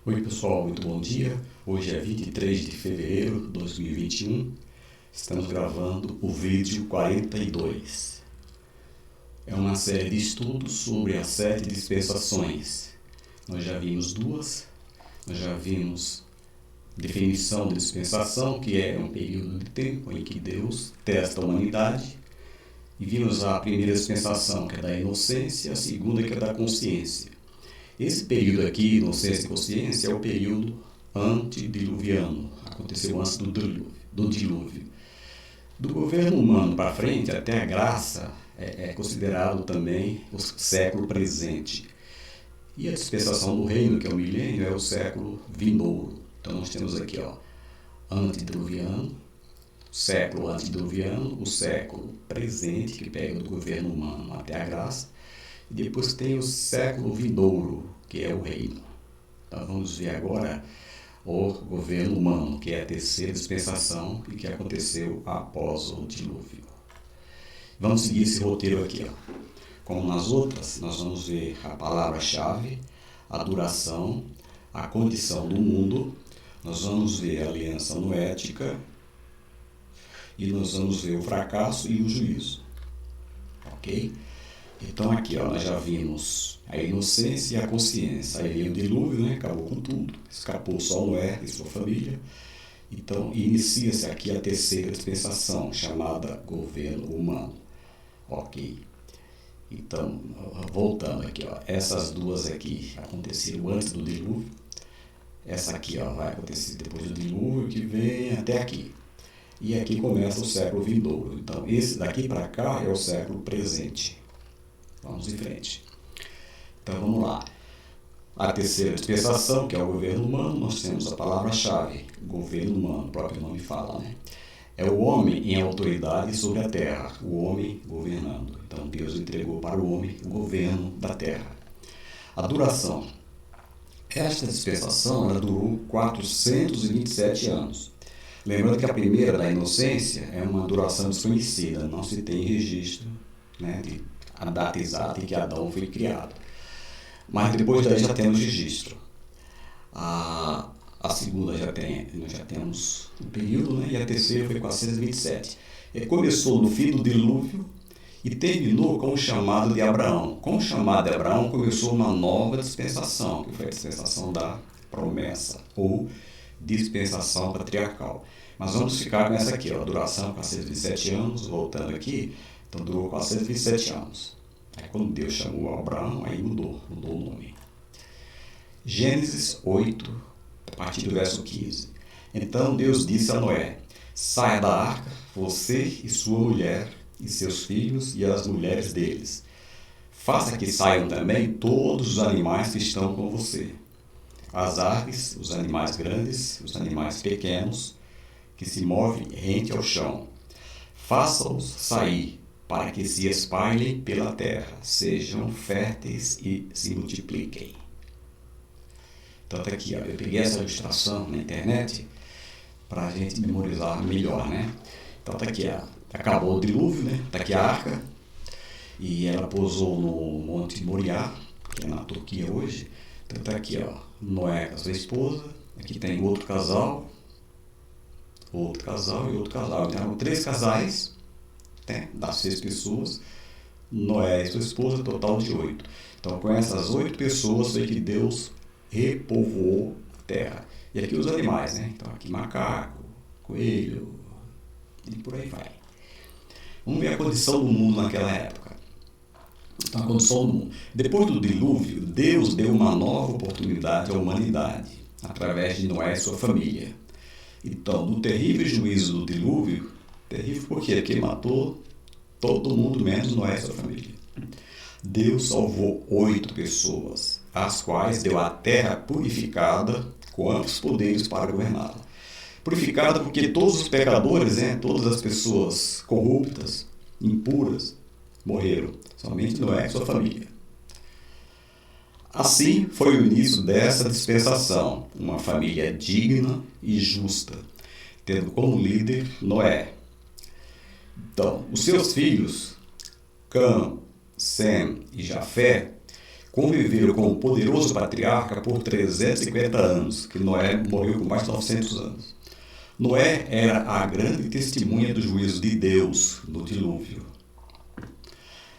Oi pessoal, muito bom dia. Hoje é 23 de fevereiro de 2021. Estamos gravando o vídeo 42. É uma série de estudos sobre as 7 dispensações. Nós já vimos duas. Nós já vimos definição de dispensação, que é um período de tempo em que Deus testa a humanidade. E vimos a primeira dispensação, que é da inocência, a segunda, que é da consciência. Esse período aqui, inocência e consciência, é o período antediluviano. Aconteceu antes do dilúvio. Do governo humano para frente, até a graça, é considerado também o século presente. E a dispensação do reino, que é o milênio, é o século vindouro. Então nós temos aqui, antediluviano, século antediluviano, o século presente, que pega do governo humano até a graça. E depois tem o século vindouro, que é o reino. Então vamos ver agora o governo humano, que é a terceira dispensação e que aconteceu após o dilúvio. Vamos seguir esse roteiro aqui. Como nas outras, nós vamos ver a palavra-chave, a duração, a condição do mundo, nós vamos ver a aliança noética e nós vamos ver o fracasso e o juízo. Ok? Então aqui nós já vimos a inocência e a consciência. Aí veio o dilúvio, acabou com tudo, escapou só Noé e sua família. Então inicia-se aqui a terceira dispensação, chamada governo humano. Ok. Então, voltando aqui, essas duas aqui aconteceram antes do dilúvio. Essa aqui vai acontecer depois do dilúvio, que vem até aqui. E aqui começa o século vindouro. Então esse daqui para cá é o século presente. Vamos em frente. Então vamos lá. A terceira dispensação, que é o governo humano, nós temos a palavra-chave, governo humano, o próprio nome fala, É o homem em autoridade sobre a terra, o homem governando. Então Deus entregou para o homem o governo da terra. A duração. Esta dispensação ela durou 427 anos. Lembrando que a primeira, da inocência, é uma duração desconhecida, não se tem registro de a data exata em que Adão foi criado. Mas depois daí já temos registro. A segunda nós já temos o período, e a terceira foi 427. Começou no fim do dilúvio e terminou com o chamado de Abraão. Com o chamado de Abraão começou uma nova dispensação, que foi a dispensação da promessa, ou dispensação patriarcal. Mas vamos ficar nessa aqui, a duração 427 anos, voltando aqui. Então durou 427 anos. Aí quando Deus chamou Abraão, aí mudou o nome. Gênesis 8, a partir do verso 15. Então Deus disse a Noé: saia da arca, você e sua mulher, e seus filhos e as mulheres deles. Faça que saiam também todos os animais que estão com você. As aves, os animais grandes, os animais pequenos, que se movem rente ao chão. Faça-os sair, para que se espalhem pela terra, sejam férteis e se multipliquem. Então tá aqui, eu peguei essa ilustração na internet para a gente memorizar melhor, Então tá aqui, acabou o dilúvio, Tá aqui a arca, e ela pousou no Monte Moriá, que é na Turquia hoje. Então tá aqui, Noé com a sua esposa, aqui tem outro casal e outro casal. Então 3 casais, das 6 pessoas, Noé e sua esposa, total de 8. Então com essas 8 pessoas foi que Deus repovoou a terra. E aqui os animais, Então aqui macaco, coelho e por aí vai. Vamos ver a condição do mundo naquela época. Então a condição do mundo. Depois do dilúvio, Deus deu uma nova oportunidade à humanidade, através de Noé e sua família. Então, no terrível juízo do dilúvio, terrível por quê? Porque matou todo mundo menos Noé e sua família. Deus salvou 8 pessoas, as quais deu a terra purificada com amplos poderes para governá-la. Purificada porque todos os pecadores, todas as pessoas corruptas, impuras, morreram. Somente Noé e sua família. Assim foi o início dessa dispensação, uma família digna e justa, tendo como líder Noé. Então, os seus filhos, Cã, Sem e Jafé, conviveram com o poderoso patriarca por 350 anos, que Noé morreu com mais de 900 anos. Noé era a grande testemunha do juízo de Deus no dilúvio.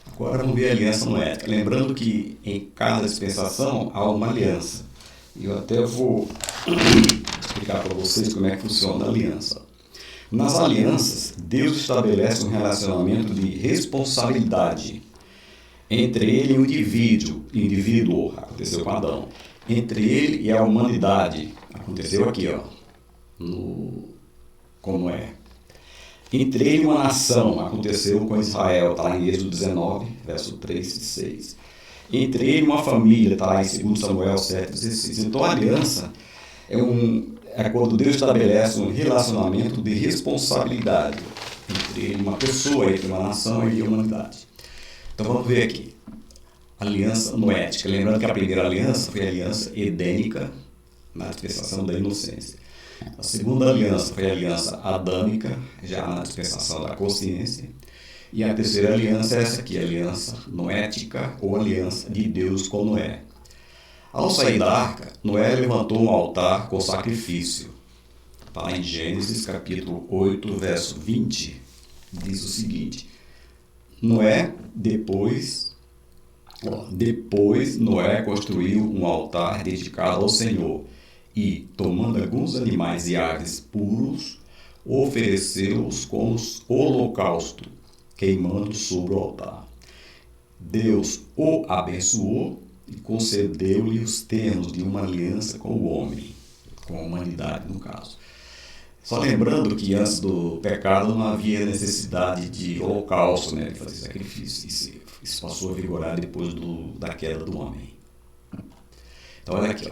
Agora vamos ver a aliança noética. Lembrando que em cada dispensação há uma aliança. E eu até vou explicar para vocês como é que funciona a aliança. Nas alianças, Deus estabelece um relacionamento de responsabilidade entre ele e o indivíduo, aconteceu com Adão. Entre ele e a humanidade, aconteceu aqui, como é. Entre ele e uma nação, aconteceu com Israel, está lá em Êxodo 19, verso 3 e 6. Entre ele e uma família, está lá em 2 Samuel 7, 16. Então a aliança é quando Deus estabelece um relacionamento de responsabilidade entre uma pessoa, entre uma nação e a humanidade. Então vamos ver aqui. Aliança noética. Lembrando que a primeira aliança foi a aliança edênica, na dispensação da inocência. A segunda aliança foi a aliança adâmica, já na dispensação da consciência. E a terceira aliança é essa aqui, a aliança noética ou aliança de Deus com Noé. Ao sair da arca, Noé levantou um altar com sacrifício. Está lá em Gênesis capítulo 8, verso 20, diz o seguinte: Depois Noé construiu um altar dedicado ao Senhor e, tomando alguns animais e aves puros, ofereceu-os como holocausto, queimando sobre o altar. Deus o abençoou e concedeu-lhe os termos de uma aliança com o homem, com a humanidade no caso. Só lembrando que antes do pecado não havia necessidade de holocausto, de fazer sacrifício. Isso passou a vigorar depois da queda do homem. Então olha aqui,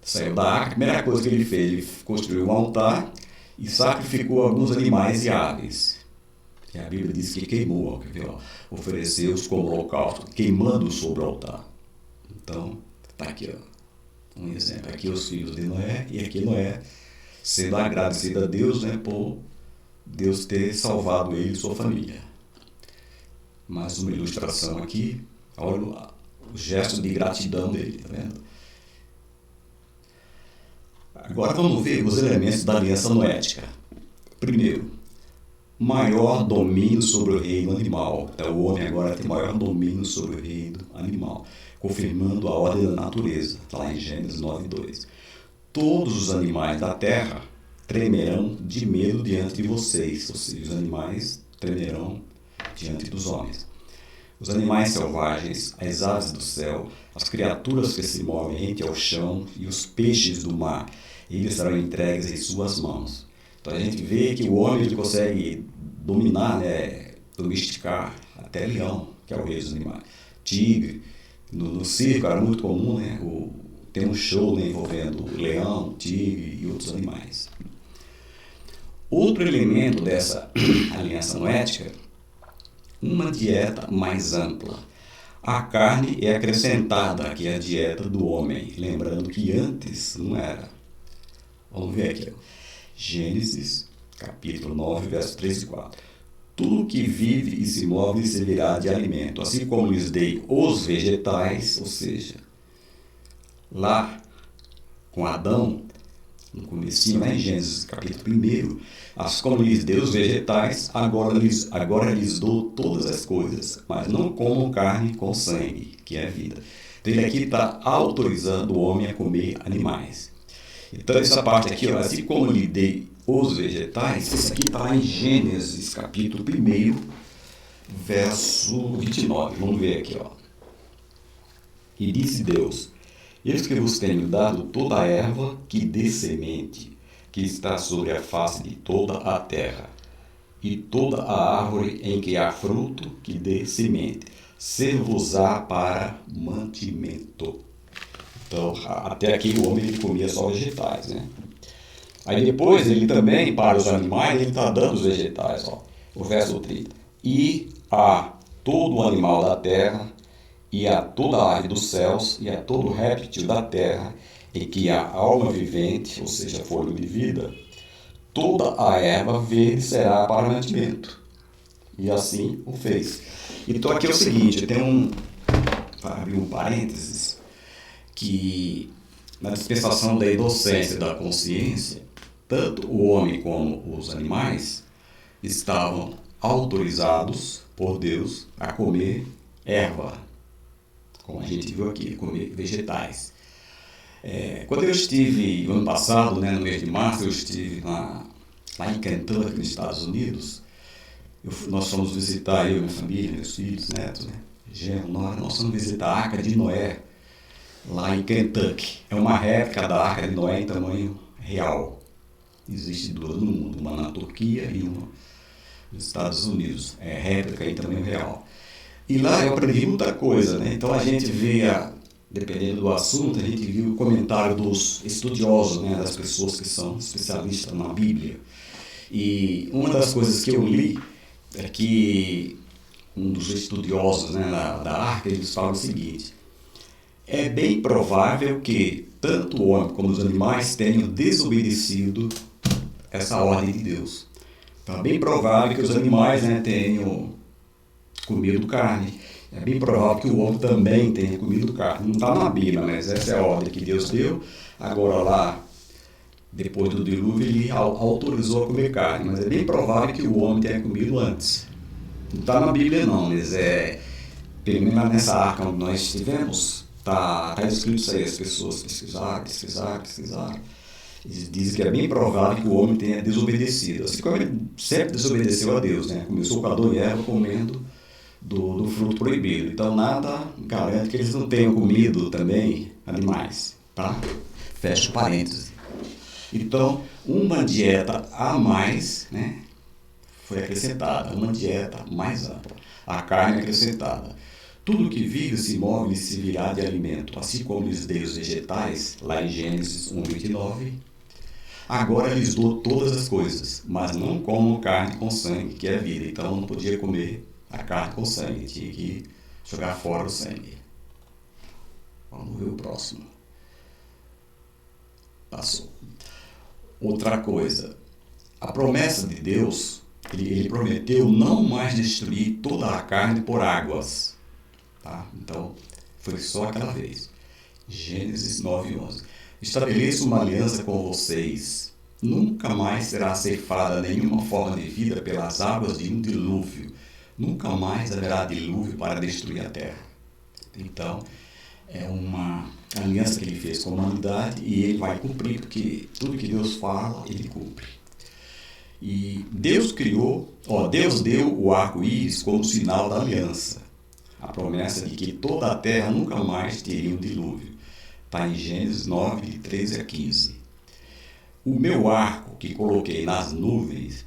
saiu da arca, a primeira coisa que ele fez, ele construiu um altar e sacrificou alguns animais e aves. E a Bíblia diz que queimou, ofereceu-os como holocausto, queimando sobre o altar. Então, está aqui, um exemplo. Aqui os filhos de Noé, e aqui Noé sendo agradecido a Deus, por Deus ter salvado ele e sua família. Mais uma ilustração aqui, olha o gesto de gratidão dele, está vendo? Agora vamos ver os elementos da aliança noética. Primeiro, maior domínio sobre o reino animal. Então, o homem agora tem maior domínio sobre o reino animal, confirmando a ordem da natureza. Está lá em Gênesis 9:2. Todos os animais da terra tremerão de medo diante de vocês. Ou seja, os animais tremerão diante dos homens. Os animais selvagens, as aves do céu, as criaturas que se movem rente ao chão e os peixes do mar, eles serão entregues em suas mãos. Então a gente vê que o homem ele consegue dominar, domesticar até leão, que é o rei dos animais. Tigre, no circo era muito comum, tem um show envolvendo leão, tigre e outros animais. Outro elemento dessa aliança noética, uma dieta mais ampla. A carne é acrescentada aqui à dieta do homem, lembrando que antes não era. Vamos ver aqui. Gênesis, capítulo 9, versos 3 e 4. Tudo que vive e se move servirá de alimento, assim como lhes dei os vegetais, ou seja, lá com Adão, no comecinho, lá em Gênesis, capítulo 1, assim como lhes dei os vegetais, agora lhes dou todas as coisas, mas não comam carne com sangue, que é a vida. Então ele aqui está autorizando o homem a comer animais. Então essa parte aqui, assim como lhe dei os vegetais, isso aqui está lá em Gênesis, capítulo 1, verso 29. Vamos ver aqui, E disse Deus: eis que vos tenho dado toda a erva que dê semente, que está sobre a face de toda a terra, e toda a árvore em que há fruto que dê semente, ser-vos-á para mantimento. Então, até aqui o homem ele comia só vegetais, Aí depois ele também, para os animais, ele está dando os vegetais, o verso 30. E a todo animal da terra, e a toda a ave dos céus, e a todo réptil da terra, em que há alma vivente, ou seja, fôlego de vida, toda a erva verde será para mantimento. E assim o fez. Então aqui é o seguinte, tem abrir um parênteses, que na dispensação da inocência e da consciência, tanto o homem como os animais estavam autorizados por Deus a comer erva, como a gente viu aqui, comer vegetais. Quando eu estive, no ano passado, no mês de março, eu estive lá em Kentucky, nos Estados Unidos. Nós fomos visitar, eu, minha família, meus filhos, netos, genro, nós fomos visitar a Arca de Noé, lá em Kentucky. É uma réplica da Arca de Noé em tamanho real. Existem duas no mundo, uma na Turquia e uma nos Estados Unidos. É réplica em tamanho real. E lá eu aprendi muita coisa, Então a gente via, dependendo do assunto, a gente viu o comentário dos estudiosos, das pessoas que são especialistas na Bíblia. E uma das coisas que eu li é que um dos estudiosos da Arca, eles falam o seguinte: é bem provável que tanto o homem como os animais tenham desobedecido essa ordem de Deus. Então é bem provável que os animais tenham comido carne. É bem provável que o homem também tenha comido carne. Não está na Bíblia, mas essa é a ordem que Deus deu. Agora lá, depois do dilúvio, ele autorizou a comer carne. Mas é bem provável que o homem tenha comido antes. Não está na Bíblia não, mas pelo menos nessa arca onde nós estivemos, está escrito isso aí. As pessoas pesquisaram. Eles dizem que é bem provável que o homem tenha desobedecido. Assim como ele sempre desobedeceu a Deus, Começou com Adão e Eva comendo do fruto proibido. Então nada garante que eles não tenham comido também animais, tá? Fecha o parêntese. Então, uma dieta a mais, foi acrescentada, uma dieta mais ampla. A carne acrescentada. Tudo que vive se move e se virá de alimento, assim como lhes dei os vegetais, lá em Gênesis 1:29. Agora lhes dou todas as coisas, mas não comam carne com sangue, que é vida. Então não podia comer a carne com sangue, tinha que jogar fora o sangue. Vamos ver o próximo. Passou. Outra coisa, a promessa de Deus, ele prometeu não mais destruir toda a carne por águas. Tá? Então, foi só aquela vez. Gênesis 9:11. Estabeleço uma aliança com vocês. Nunca mais será ceifada nenhuma forma de vida pelas águas de um dilúvio. Nunca mais haverá dilúvio para destruir a terra. Então, é uma aliança que ele fez com a humanidade e ele vai cumprir, porque tudo que Deus fala, ele cumpre. E Deus deu o arco-íris como sinal da aliança. A promessa de que toda a terra nunca mais teria um dilúvio. Está em Gênesis 9, de 13 a 15. O meu arco que coloquei nas nuvens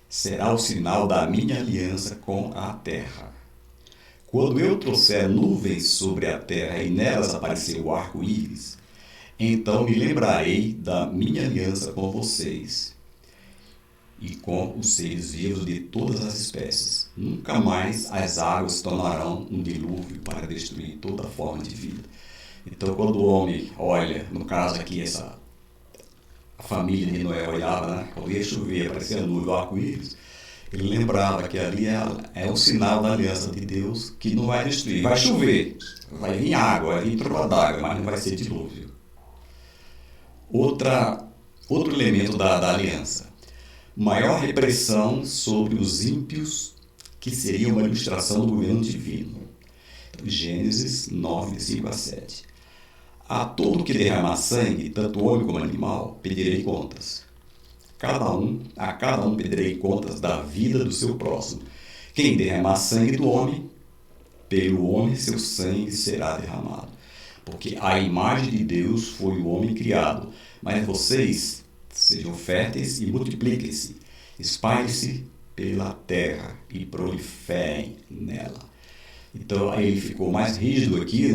será o sinal da minha aliança com a terra. Quando eu trouxer nuvens sobre a terra e nelas aparecer o arco-íris, então me lembrarei da minha aliança com vocês e com os seres vivos de todas as espécies. Nunca mais as águas se tornarão um dilúvio para destruir toda forma de vida. Então, quando o homem olha, no caso aqui, a família de Noé olhava, quando ia chover, aparecia a nuvem, o arco-íris, ele lembrava que ali é o sinal da aliança de Deus, que não vai destruir. Vai chover, vai vir água, vai vir trombada d'água, mas não vai ser dilúvio. Outro elemento da aliança. Maior repressão sobre os ímpios, que seria uma ilustração do governo divino. Gênesis 9, de 5 a 7. A todo que derramar sangue, tanto homem como animal, pedirei contas. A cada um pedirei contas da vida do seu próximo. Quem derramar sangue do homem, pelo homem seu sangue será derramado. Porque a imagem de Deus foi o homem criado. Mas vocês sejam férteis e multipliquem-se. Espalhem-se pela terra e proliferem nela. Então aí ele ficou mais rígido aqui,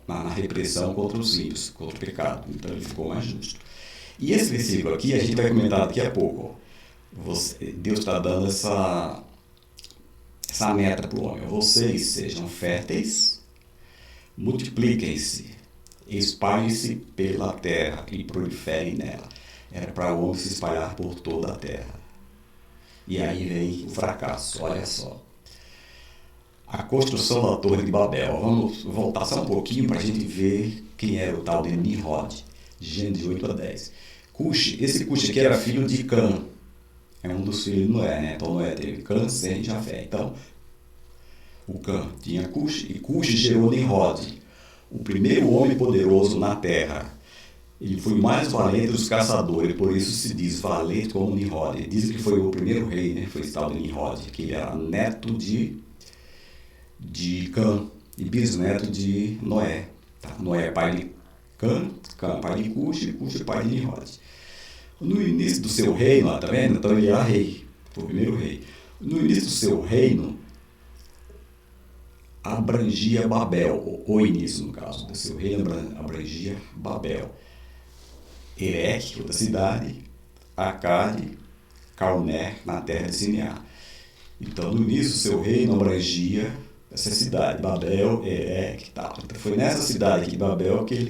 na repressão contra os ímpios, contra o pecado. Então ele ficou mais justo. E esse versículo aqui a gente vai comentar daqui a pouco. Deus está dando essa meta para o homem. Vocês sejam férteis, multipliquem-se, espalhem-se pela terra e proliferem nela. Era para o homem se espalhar por toda a terra. E aí vem o fracasso, olha só. A construção da Torre de Babel. Vamos voltar só um pouquinho para a gente ver quem era o tal de Nimrod. Gênesis 8 a 10. Cuxi, esse Cuxi aqui era filho de Cã. É um dos filhos de Noé, né? Então Noé teve Cã, Sem e Jafé. Então, o Cã tinha Cuxi e Cuxi gerou Nimrod, o primeiro homem poderoso na terra. Ele foi mais valente dos caçadores, por isso se diz valente como Nimrod. Dizem que foi o primeiro rei, né? Foi esse tal de Nimrod, que ele era neto de Cã e bisneto de Noé. Tá? Noé é pai de Cã, Cã pai de Cuxi e Cuxi pai de Nimrod. No início do seu reino, tá vendo? Então ele era rei, foi o primeiro rei. No início do seu reino, abrangia Babel, o início, no caso, do seu reino abrangia Babel. Erech, outra cidade, Acade, Calné, na terra de Sinear. Então, no início do seu reino abrangia essa cidade, Babel, Erech e tal. Então, foi nessa cidade aqui, Babel, que ele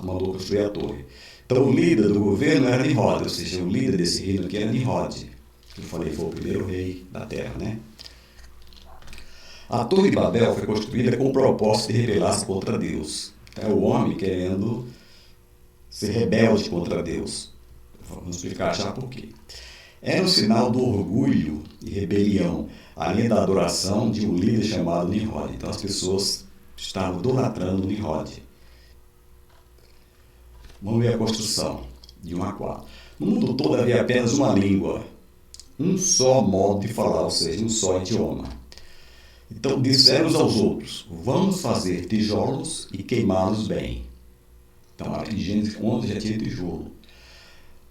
mandou construir a torre. Então, o líder do governo era Nimrod, ou seja, o líder desse reino aqui era Nimrod. Eu falei, foi o primeiro rei da terra, né? A Torre de Babel foi construída com o propósito de rebelar-se contra Deus. É o homem querendo ser rebelde contra Deus. Vamos explicar já por quê. Era um sinal do orgulho e rebelião, além da adoração de um líder chamado Nimrod. Então as pessoas estavam idolatrando Nimrod. Vamos ver a construção de 1 a 4. No mundo todo havia apenas uma língua, um só modo de falar, ou seja, um só idioma. Então disseram uns aos outros, vamos fazer tijolos e queimá-los bem. Então, em Gênesis 11 já tinha tijolo.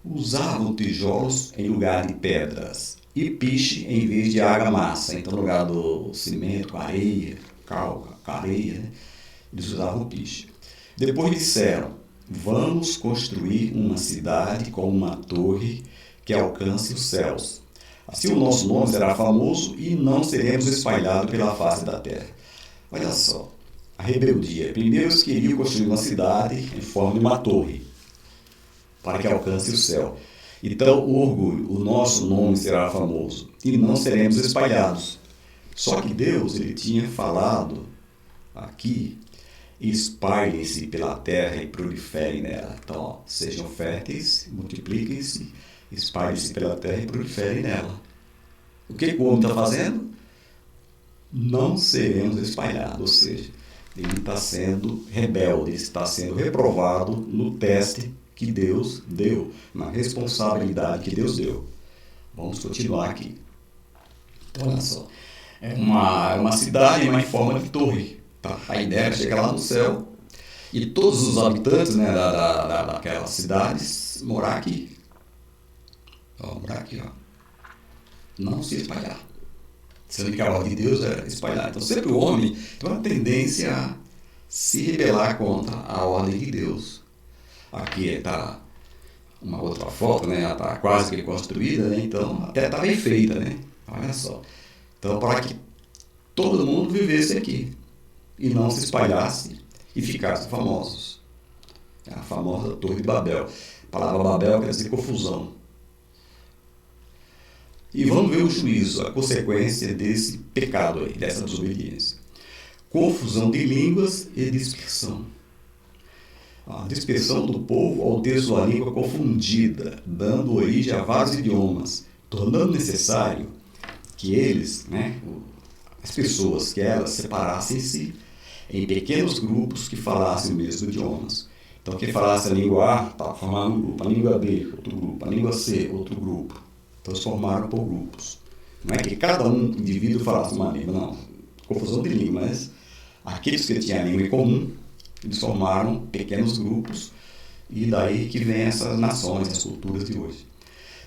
Usavam tijolos em lugar de pedras e piche em vez de argamassa. Então, no lugar do cimento, areia, cal, areia, né? Eles usavam piche. Depois disseram, vamos construir uma cidade com uma torre que alcance os céus. Assim o nosso nome será famoso e não seremos espalhados pela face da terra. Olha só, a rebeldia. Primeiro eles queriam construir uma cidade em forma de uma torre, para que alcance o céu. Então o orgulho, o nosso nome será famoso e não seremos espalhados. Só que Deus, ele tinha falado aqui, espalhem-se pela terra e proliferem nela. Então, ó, sejam férteis, multipliquem-se, espalhem-se pela terra e proliferem nela. O que o homem está fazendo? Não seremos espalhados, ou seja, ele está sendo rebelde, está sendo reprovado no teste que Deus deu, na responsabilidade que Deus deu. Vamos continuar aqui. Então, olha só, é uma cidade, mas em forma de torre. Tá? A ideia é chegar lá no céu e todos os habitantes, né, daquelas cidades morar aqui. Ó, morar aqui, ó. Não se espalhar. Sendo que a ordem de Deus era espalhar. Então sempre o homem tem uma tendência a se rebelar contra a ordem de Deus. Aqui está uma outra foto, né? Ela está quase que construída, né? Então até está bem feita, né? Olha só. Então para que todo mundo vivesse aqui e não se espalhasse e ficasse famosos. É a famosa Torre de Babel. A palavra Babel quer dizer confusão. E vamos ver o juízo, a consequência desse pecado aí, dessa desobediência. Confusão de línguas e dispersão. A dispersão do povo ao ter sua língua confundida, dando origem a vários idiomas, tornando necessário que eles, né, as pessoas, que elas separassem-se em pequenos grupos que falassem os mesmos idiomas. Então, quem falasse a língua A, formava um grupo, a língua B, outro grupo, a língua C, outro grupo. Transformaram por grupos. Não é que cada indivíduo falasse uma língua, não. Confusão de língua, mas aqueles que tinham a língua em comum, eles formaram pequenos grupos e daí que vem essas nações, as culturas de hoje.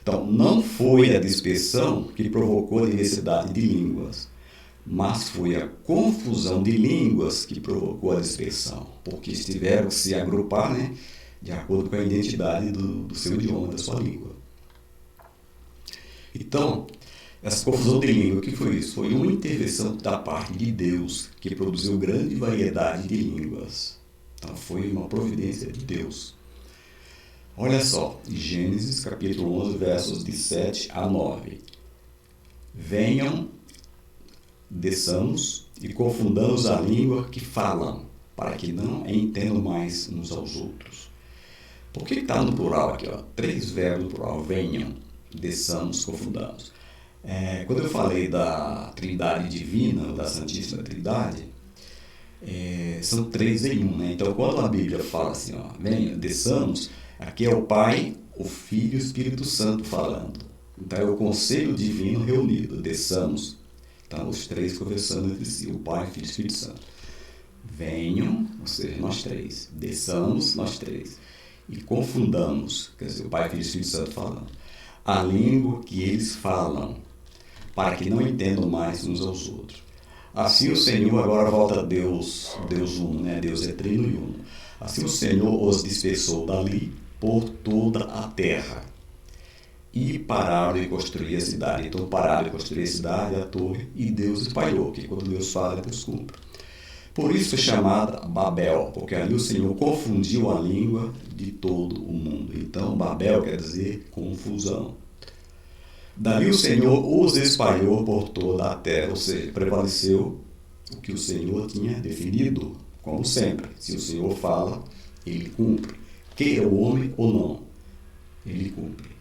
Então, não foi a dispersão que provocou a diversidade de línguas, mas foi a confusão de línguas que provocou a dispersão, porque tiveram que se agrupar, né, de acordo com a identidade do seu idioma, da sua língua. Então, essa confusão de língua, o que foi isso? Foi uma intervenção da parte de Deus, que produziu grande variedade de línguas. Então, foi uma providência de Deus. Olha só, Gênesis capítulo 11, versos de 7 a 9. Venham desçamos e confundamos a língua que falam, para que não entendam mais uns aos outros. Por que está no plural aqui? 3 verbos no plural. Venham, desçamos, confundamos. Quando eu falei da Trindade Divina, da Santíssima Trindade, são 3 em 1, né? Então, quando a Bíblia fala assim, venham, desçamos, aqui é o Pai, o Filho e o Espírito Santo falando. Então, é o Conselho Divino reunido, desçamos. Então, os 3 conversando entre si, o Pai, o Filho e o Espírito Santo. Venham, ou seja, nós 3. Desçamos, nós 3. E confundamos, quer dizer, o Pai, o Filho e o Espírito Santo falando, a língua que eles falam, para que não entendam mais uns aos outros. Assim o Senhor, agora volta a Deus uno, né? Deus é trino e uno. Assim o Senhor os dispersou dali por toda a terra. E pararam de construir a cidade. Então pararam de construir a cidade, a torre, e Deus espalhou, porque quando Deus fala, Deus cumpre. Por isso foi chamada Babel, porque ali o Senhor confundiu a língua de todo o mundo. Então Babel quer dizer confusão. Dali o Senhor os espalhou por toda a terra, ou seja, prevaleceu o que o Senhor tinha definido, como sempre. Se o Senhor fala, ele cumpre. Queira o homem ou não, ele cumpre.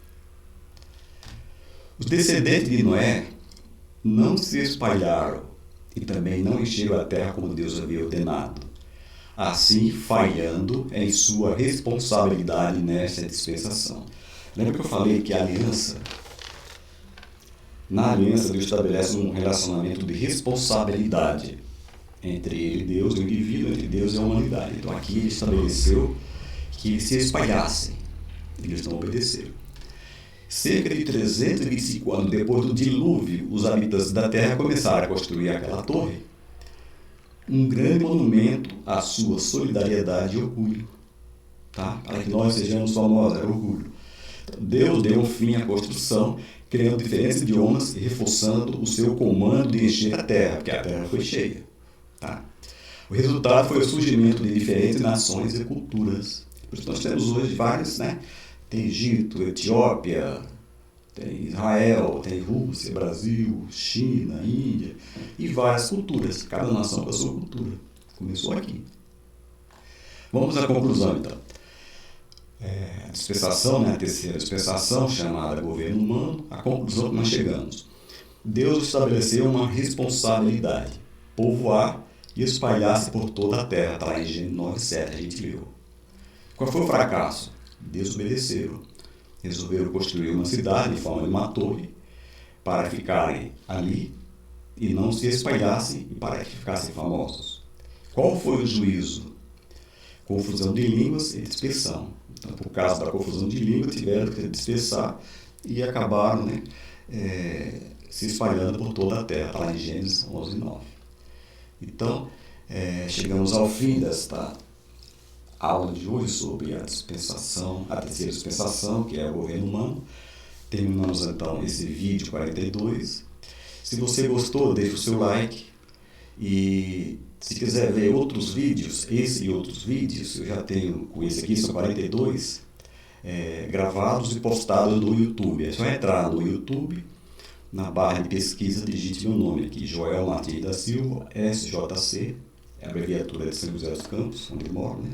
Os descendentes de Noé não se espalharam e também não encheram a terra como Deus havia ordenado, assim falhando em sua responsabilidade nesta dispensação. Lembra que eu falei que a aliança, na aliança Deus estabelece um relacionamento de responsabilidade entre ele e Deus, o indivíduo, entre Deus e a humanidade. Então aqui ele estabeleceu que eles se espalhassem, eles não obedeceram. Cerca de 325 anos depois do dilúvio, os habitantes da terra começaram a construir aquela torre, um grande monumento à sua solidariedade e orgulho, tá? Para que nós sejamos famosos, era orgulho. Então, Deus deu um fim à construção, criando diferentes idiomas e reforçando o seu comando de encher a terra, porque a terra foi cheia, tá? O resultado foi o surgimento de diferentes nações e culturas. Por isso nós temos hoje vários, né? Tem Egito, Etiópia, tem Israel, tem Rússia, Brasil, China, Índia e várias culturas. Cada nação com a sua cultura. Começou aqui. Vamos à conclusão, então. A dispensação, né, a terceira dispensação, chamada governo humano, a conclusão que nós chegamos. Deus estabeleceu uma responsabilidade, povoar e espalhar-se por toda a terra. Está lá em Gênesis 9:7, a gente viu. Qual foi o fracasso? Desobedeceram. Resolveram construir uma cidade em forma de uma torre para ficarem ali e não se espalhassem e para que ficassem famosos. Qual foi o juízo? Confusão de línguas e dispersão. Então, por causa da confusão de línguas, tiveram que dispersar e acabaram, né, se espalhando por toda a terra. Está lá em Gênesis 11:9. Então, chegamos ao fim desta aula de hoje sobre a dispensação, a terceira dispensação, que é o governo humano. Terminamos então esse vídeo 42. Se você gostou, deixe o seu like. E se quiser ver outros vídeos, esse e outros vídeos, eu já tenho com esse aqui, são 42, gravados e postados no YouTube. É só entrar no YouTube, na barra de pesquisa, digite meu nome aqui, Joel Martins da Silva, SJC, é a abreviatura de São José dos Campos, onde eu moro, né?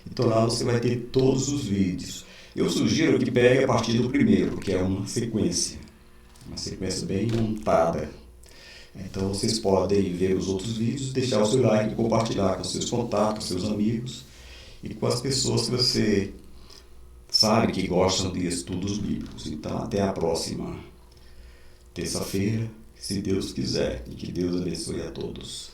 Então lá você vai ter todos os vídeos. Eu sugiro que pegue a partir do primeiro, que é uma sequência bem montada. Então vocês podem ver os outros vídeos, deixar o seu like e compartilhar com seus contatos, com seus amigos e com as pessoas que você sabe que gostam de estudos bíblicos. Então até a próxima terça-feira, se Deus quiser, e que Deus abençoe a todos.